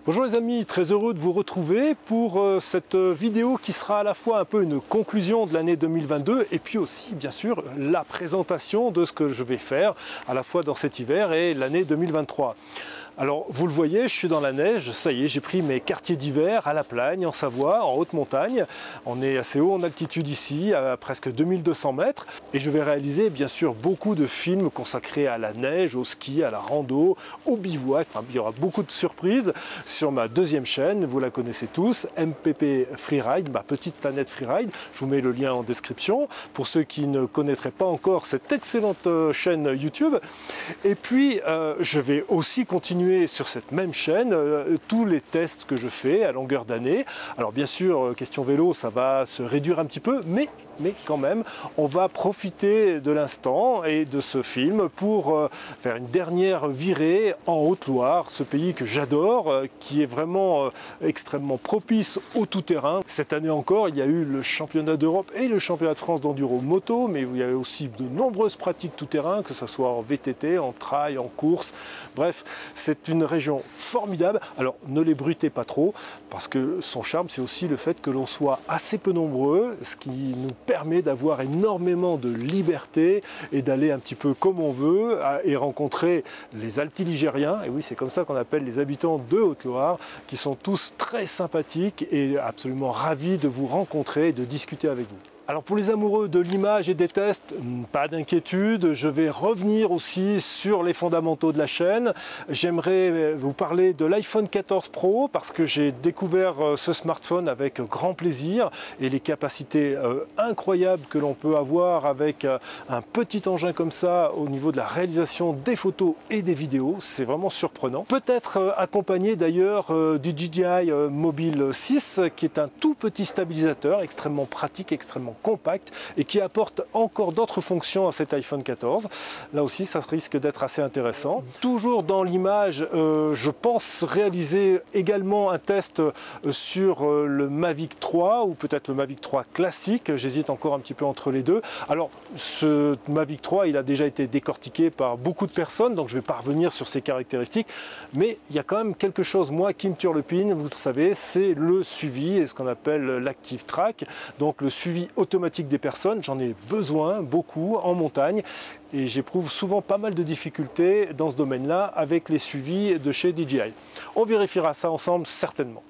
Bonjour les amis, très heureux de vous retrouver pour cette vidéo qui sera à la fois un peu une conclusion de l'année 2022 et puis aussi bien sûr la présentation de ce que je vais faire à la fois dans cet hiver et l'année 2023. Alors vous le voyez, je suis dans la neige, ça y est, j'ai pris mes quartiers d'hiver à La Plagne, en Savoie, en haute montagne. On est assez haut en altitude ici, à presque 2200 mètres. Et je vais réaliser bien sûr beaucoup de films consacrés à la neige, au ski, à la rando, au bivouac. Enfin, il y aura beaucoup de surprises sur ma deuxième chaîne, vous la connaissez tous, MPP Freeride, ma petite planète Freeride. Je vous mets le lien en description pour ceux qui ne connaîtraient pas encore cette excellente chaîne YouTube. Et puis, je vais aussi continuer sur cette même chaîne tous les tests que je fais à longueur d'année. Alors bien sûr, question vélo, ça va se réduire un petit peu, mais quand même, on va profiter de l'instant et de ce film pour faire une dernière virée en Haute-Loire, ce pays que j'adore, qui est vraiment extrêmement propice au tout-terrain. Cette année encore, il y a eu le championnat d'Europe et le championnat de France d'enduro moto, mais il y a aussi de nombreuses pratiques tout-terrain, que ce soit en VTT, en trail, en course. Bref, c'est une région formidable. Alors ne les brutez pas trop, parce que son charme, c'est aussi le fait que l'on soit assez peu nombreux, ce qui nous permet d'avoir énormément de liberté et d'aller un petit peu comme on veut et rencontrer les altiligériens, et oui, c'est comme ça qu'on appelle les habitants de Haute-Loire, qui sont tous très sympathiques et absolument ravis de vous rencontrer et de discuter avec vous. Alors pour les amoureux de l'image et des tests, pas d'inquiétude, je vais revenir aussi sur les fondamentaux de la chaîne. J'aimerais vous parler de l'iPhone 14 Pro parce que j'ai découvert ce smartphone avec grand plaisir et les capacités incroyables que l'on peut avoir avec un petit engin comme ça au niveau de la réalisation des photos et des vidéos. C'est vraiment surprenant. Peut-être accompagné d'ailleurs du DJI Mobile 6 qui est un tout petit stabilisateur extrêmement pratique, extrêmement compact et qui apporte encore d'autres fonctions à cet iPhone 14. Là aussi, ça risque d'être assez intéressant. Toujours dans l'image, je pense réaliser également un test sur le Mavic 3 ou peut-être le Mavic 3 classique. J'hésite encore un petit peu entre les deux. Alors, ce Mavic 3, il a déjà été décortiqué par beaucoup de personnes, donc je ne vais pas revenir sur ses caractéristiques, mais il y a quand même quelque chose, moi, qui me turlupine, vous le savez, c'est le suivi et ce qu'on appelle l'Active Track, donc le suivi automatique des personnes. J'en ai besoin beaucoup en montagne et j'éprouve souvent pas mal de difficultés dans ce domaine-là avec les suivis de chez DJI. On vérifiera ça ensemble certainement.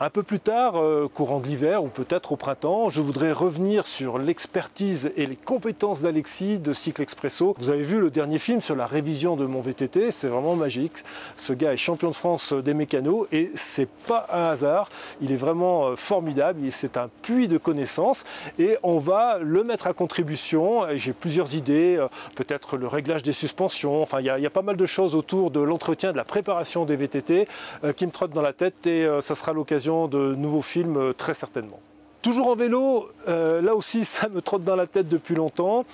Un peu plus tard, courant de l'hiver ou peut-être au printemps, je voudrais revenir sur l'expertise et les compétences d'Alexis de Cycle Expresso. Vous avez vu le dernier film sur la révision de mon VTT, c'est vraiment magique. Ce gars est champion de France des mécanos et c'est pas un hasard. Il est vraiment formidable, c'est un puits de connaissances et on va le mettre à contribution. J'ai plusieurs idées, peut-être le réglage des suspensions, enfin il y a pas mal de choses autour de l'entretien, de la préparation des VTT qui me trottent dans la tête et ça sera l'occasion de nouveaux films très certainement. Toujours en vélo, là aussi ça me trotte dans la tête depuis longtemps.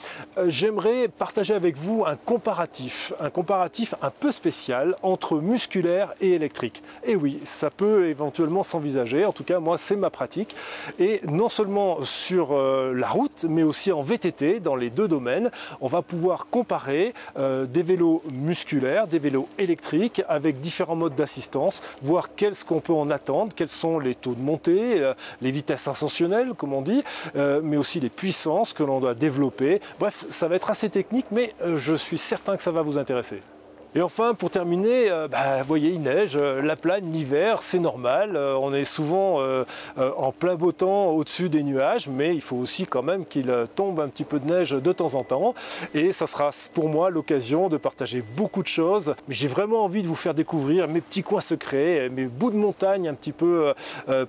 J'aimerais partager avec vous un comparatif un peu spécial entre musculaire et électrique. Et oui, ça peut éventuellement s'envisager, en tout cas moi c'est ma pratique. Et non seulement sur la route, mais aussi en VTT, dans les deux domaines, on va pouvoir comparer des vélos musculaires, des vélos électriques, avec différents modes d'assistance, voir qu'est-ce qu'on peut en attendre, quels sont les taux de montée, les vitesses ascensionnelles, comme on dit, mais aussi les puissances que l'on doit développer. Bref, ça va être assez technique, mais je suis certain que ça va vous intéresser. Et enfin, pour terminer, vous voyez, il neige, La Plagne, l'hiver, c'est normal. On est souvent en plein beau temps au-dessus des nuages, mais il faut aussi quand même qu'il tombe un petit peu de neige de temps en temps. Et ça sera pour moi l'occasion de partager beaucoup de choses. Mais j'ai vraiment envie de vous faire découvrir mes petits coins secrets, mes bouts de montagne un petit peu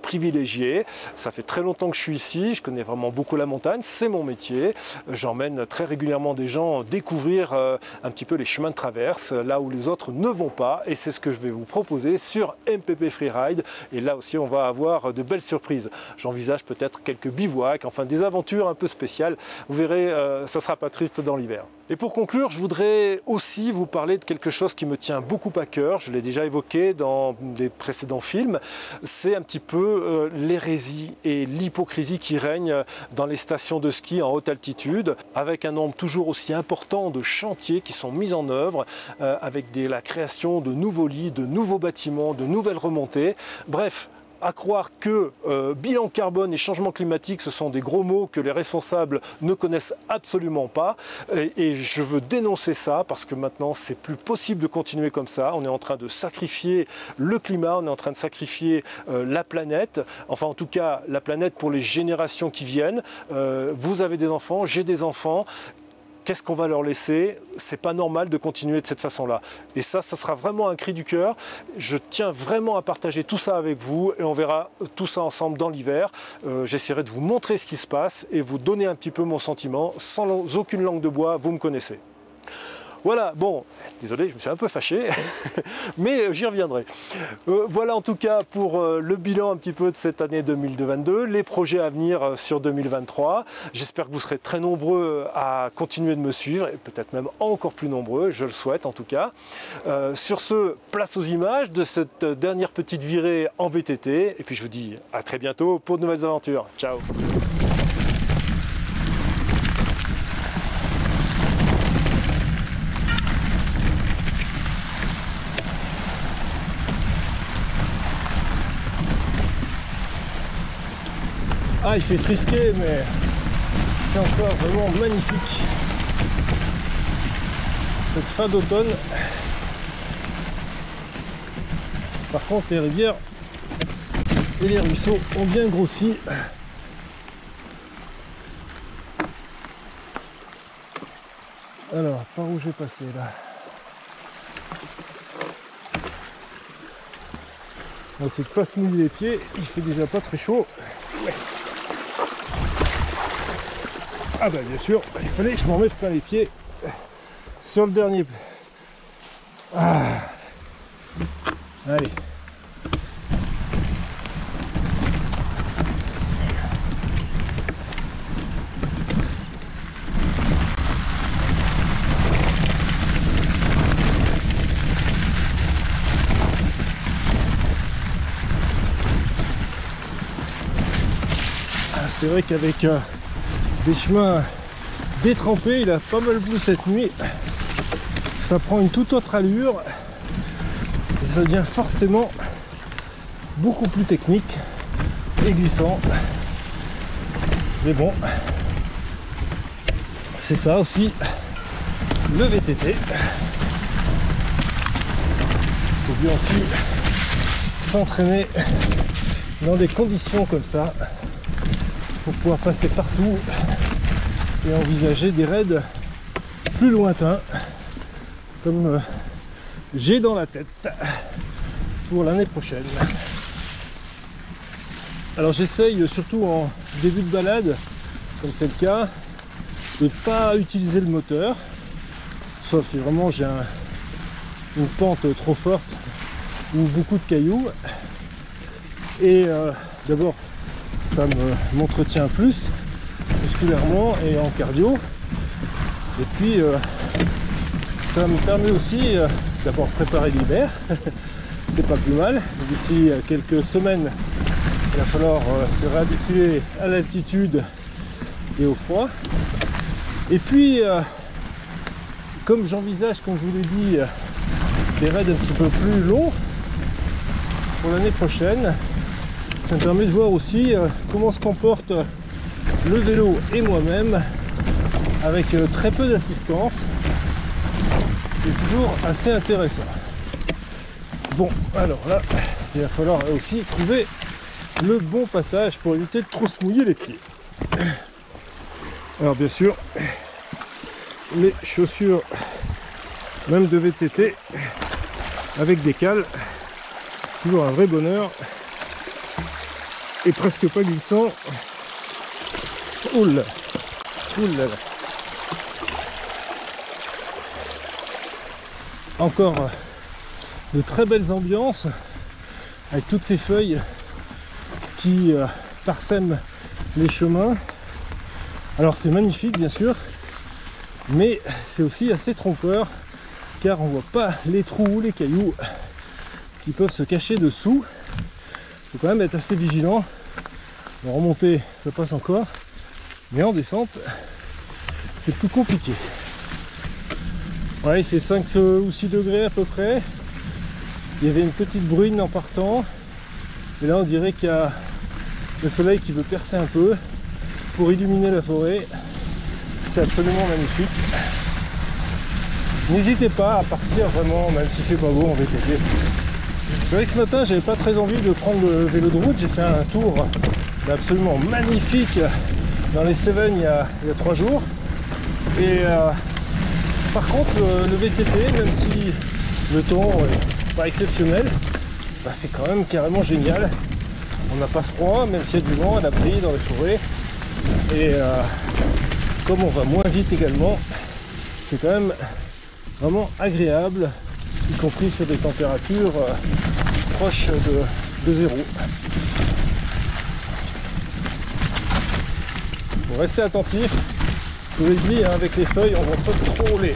privilégiés. Ça fait très longtemps que je suis ici, je connais vraiment beaucoup la montagne, c'est mon métier. J'emmène très régulièrement des gens découvrir un petit peu les chemins de traverse, là où les autres ne vont pas, et c'est ce que je vais vous proposer sur MPP Freeride. Et là aussi on va avoir de belles surprises. J'envisage peut-être quelques bivouacs, enfin des aventures un peu spéciales. Vous verrez, ça sera pas triste dans l'hiver. Et pour conclure, je voudrais aussi vous parler de quelque chose qui me tient beaucoup à cœur. Je l'ai déjà évoqué dans des précédents films. C'est un petit peu l'hérésie et l'hypocrisie qui règnent dans les stations de ski en haute altitude, avec un nombre toujours aussi important de chantiers qui sont mis en œuvre, avec la création de nouveaux lits, de nouveaux bâtiments, de nouvelles remontées. Bref, à croire que bilan carbone et changement climatique, ce sont des gros mots que les responsables ne connaissent absolument pas. Et je veux dénoncer ça parce que maintenant, c'est plus possible de continuer comme ça. On est en train de sacrifier le climat, on est en train de sacrifier la planète. Enfin, en tout cas, la planète pour les générations qui viennent. Vous avez des enfants, j'ai des enfants. Qu'est-ce qu'on va leur laisser? C'est pas normal de continuer de cette façon-là. Et ça sera vraiment un cri du cœur. Je tiens vraiment à partager tout ça avec vous et on verra tout ça ensemble dans l'hiver. J'essaierai de vous montrer ce qui se passe et vous donner un petit peu mon sentiment sans aucune langue de bois, vous me connaissez. Voilà, bon, désolé, je me suis un peu fâché, mais j'y reviendrai. Voilà en tout cas pour le bilan un petit peu de cette année 2022, les projets à venir sur 2023. J'espère que vous serez très nombreux à continuer de me suivre, et peut-être même encore plus nombreux, je le souhaite en tout cas. Sur ce, place aux images de cette dernière petite virée en VTT, et puis je vous dis à très bientôt pour de nouvelles aventures. Ciao! Ah, il fait frisquer, mais c'est encore vraiment magnifique. Cette fin d'automne. Par contre, les rivières et les ruisseaux ont bien grossi. Alors, par où je vais passer là? On va essayer de pas se mouiller les pieds, il fait déjà pas très chaud. Ouais. Ah bah bien sûr, il fallait que je m'en mette plein les pieds sur le dernier. Ah. Allez. C'est vrai qu'avec des chemins détrempés, il a pas mal plu cette nuit. Ça prend une toute autre allure et ça devient forcément beaucoup plus technique et glissant. Mais bon, c'est ça aussi le VTT. Il faut bien aussi s'entraîner dans des conditions comme ça pour pouvoir passer partout et envisager des raids plus lointains comme j'ai dans la tête pour l'année prochaine. Alors j'essaye surtout en début de balade, comme c'est le cas, de ne pas utiliser le moteur, sauf si vraiment j'ai une pente trop forte ou beaucoup de cailloux. Et d'abord ça m'entretient plus musculairement et en cardio, et puis ça me permet aussi d'abord préparer l'hiver. C'est pas plus mal. D'ici quelques semaines il va falloir se réhabituer à l'altitude et au froid, et puis comme j'envisage, comme je vous l'ai dit, des raids un petit peu plus longs pour l'année prochaine, ça me permet de voir aussi comment se comporte le vélo et moi-même avec très peu d'assistance. C'est toujours assez intéressant. Bon, alors là, il va falloir aussi trouver le bon passage pour éviter de trop se mouiller les pieds. Alors bien sûr, les chaussures même de VTT avec des cales, toujours un vrai bonheur. Et presque pas glissant. Oula, oula. Encore de très belles ambiances avec toutes ces feuilles qui parsèment les chemins. Alors c'est magnifique bien sûr, mais c'est aussi assez trompeur car on voit pas les trous ou les cailloux qui peuvent se cacher dessous. Il faut quand même être assez vigilant. En remontée ça passe encore, mais en descente c'est plus compliqué. Ouais, il fait 5 ou 6 degrés à peu près. Il y avait une petite bruine en partant. Et là on dirait qu'il y a le soleil qui veut percer un peu pour illuminer la forêt. C'est absolument magnifique. N'hésitez pas à partir vraiment, même s'il fait pas beau en VTT. C'est vrai que ce matin j'avais pas très envie de prendre le vélo de route. J'ai fait un tour absolument magnifique dans les Cévennes il y a 3 jours. Et par contre le VTT, même si le temps est pas exceptionnel, bah, c'est quand même carrément génial. On n'a pas froid, même s'il y a du vent à l'abri dans les forêts. Et comme on va moins vite également, c'est quand même vraiment agréable, y compris sur des températures proches de 0. Bon, restez attentifs. Je vous l'ai dit, hein, avec les feuilles, on voit pas trop les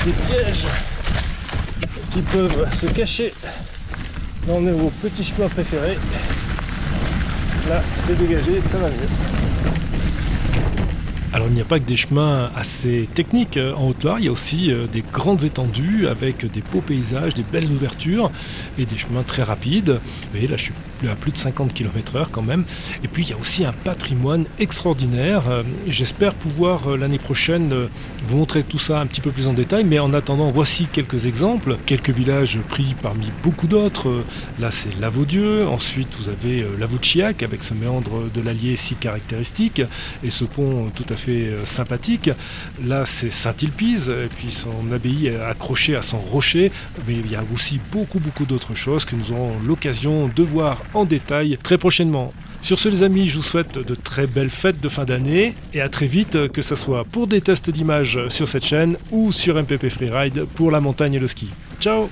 pièges qui peuvent se cacher dans nos petits chemins préférés. Là, c'est dégagé, ça va mieux. Alors il n'y a pas que des chemins assez techniques en Haute-Loire, il y a aussi des grandes étendues avec des beaux paysages, des belles ouvertures et des chemins très rapides. Vous voyez, là je suis à plus de 50 km/h quand même. Et puis il y a aussi un patrimoine extraordinaire. J'espère pouvoir l'année prochaine vous montrer tout ça un petit peu plus en détail, mais en attendant, voici quelques exemples. Quelques villages pris parmi beaucoup d'autres. Là c'est Lavaudieu, ensuite vous avez Lavaux-de-Chiac avec ce méandre de l'Allier si caractéristique et ce pont tout à fait sympathique. Là c'est Saint-Ilpize et puis son abbaye accrochée à son rocher, mais il y a aussi beaucoup d'autres choses que nous aurons l'occasion de voir en détail très prochainement. Sur ce les amis, je vous souhaite de très belles fêtes de fin d'année et à très vite, que ce soit pour des tests d'images sur cette chaîne ou sur MPP Freeride pour la montagne et le ski. Ciao!